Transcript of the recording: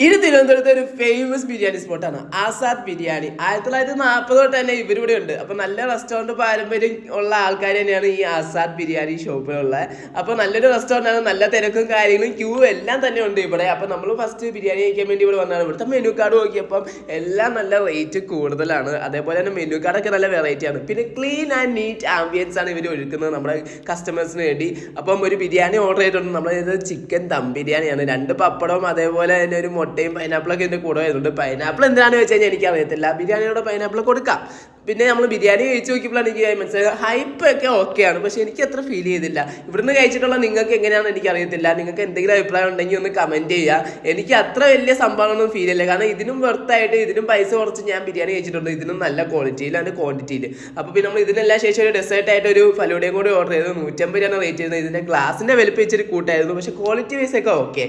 ഇത് തിരുവനന്തപുരത്തെ ഒരു ഫേമസ് ബിരിയാണി സ്പോട്ടാണ് ആസാദ് ബിരിയാണി. 1940 തൊട്ട് തന്നെ ഇവരിവിടെ ഉണ്ട്. അപ്പൊ നല്ല റെസ്റ്റോറൻറ്റ് പാരമ്പര്യം ഉള്ള ആൾക്കാർ തന്നെയാണ് ഈ ആസാദ് ബിരിയാണി ഷോപ്പിലുള്ളത്. അപ്പൊ നല്ലൊരു റെസ്റ്റോറൻ്റ് ആണ്, നല്ല തിരക്കും കാര്യങ്ങളും ക്യൂ എല്ലാം തന്നെ ഉണ്ട് ഇവിടെ. അപ്പൊ നമ്മൾ ഫസ്റ്റ് ബിരിയാണി കഴിക്കാൻ വേണ്ടി ഇവിടെ വന്നതാണ്. ഇവിടുത്തെ മെനു കാർഡ് നോക്കിയപ്പം എല്ലാം നല്ല റേറ്റ് കൂടുതലാണ്. അതേപോലെ തന്നെ മെനു കാർഡൊക്കെ നല്ല വെറൈറ്റി ആണ്. പിന്നെ ക്ലീൻ ആൻഡ് നീറ്റ് ആംബിയൻസ് ആണ് ഇവർ ഒരുക്കുന്നത് നമ്മുടെ കസ്റ്റമേഴ്സിന് വേണ്ടി. അപ്പം ഒരു ബിരിയാണി ഓർഡർ ചെയ്തിട്ടുണ്ട്. നമ്മളത് ചിക്കൻ ദം ബിരിയാണിയാണ്. 2 പപ്പടവും അതേപോലെ തന്നെ ഒരു മുട്ടയും പൈനാപ്പിളൊക്കെ ഇതിൻ്റെ കൂടെ വരുന്നുണ്ട്. പൈനാപ്പിൾ എന്താണെന്ന് വെച്ച് കഴിഞ്ഞാൽ എനിക്കറിയത്തില്ല. ബിരിയാണിയോടെ പൈനാപ്പിൾ കൊടുക്കാം. പിന്നെ നമ്മൾ ബിരിയാണി കഴിച്ച് നോക്കിയപ്പോഴാണ് എനിക്ക് മനസ്സിലായത് ഹൈപ്പൊക്കെ ഓക്കെയാണ്, പക്ഷെ എനിക്ക് അത്ര ഫീൽ ചെയ്തില്ല. ഇവിടുന്ന് കഴിച്ചിട്ടുള്ള നിങ്ങൾക്ക് എങ്ങനെയാണെന്ന് എനിക്കറിയത്തില്ല. നിങ്ങൾക്ക് എന്തെങ്കിലും അഭിപ്രായം ഉണ്ടെങ്കിൽ ഒന്ന് കമൻറ്റ് ചെയ്യുക. എനിക്ക് അത്ര വലിയ സംഭവമൊന്നും ഫീൽ ചെയ്യില്ല. കാരണം ഇതിനും വെർത്തായിട്ട് ഇതിനും പൈസ കുറച്ച് ഞാൻ ബിരിയാണി കഴിച്ചിട്ടുണ്ട്. ഇതിനും നല്ല ക്വാളിറ്റിയിലാണ് ക്വാണ്ടിറ്റിയിൽ. അപ്പോൾ പിന്നെ നമ്മൾ ഇതിനെല്ലാം ശേഷം ഒരു ഡെസേർട്ടായിട്ട് ഒരു ഫലൂഡയും കൂടി ഓർഡർ ചെയ്തത്. 150 രൂപയാണ് റേറ്റ് ചെയ്യുന്നത്. ഇതിൻ്റെ ഗ്ലാസിൻ്റെ വലിപ്പം ഇച്ചിരി കൂട്ടായിരുന്നു, പക്ഷേ ക്വാളിറ്റി വൈസൊക്കെ ഓക്കെ.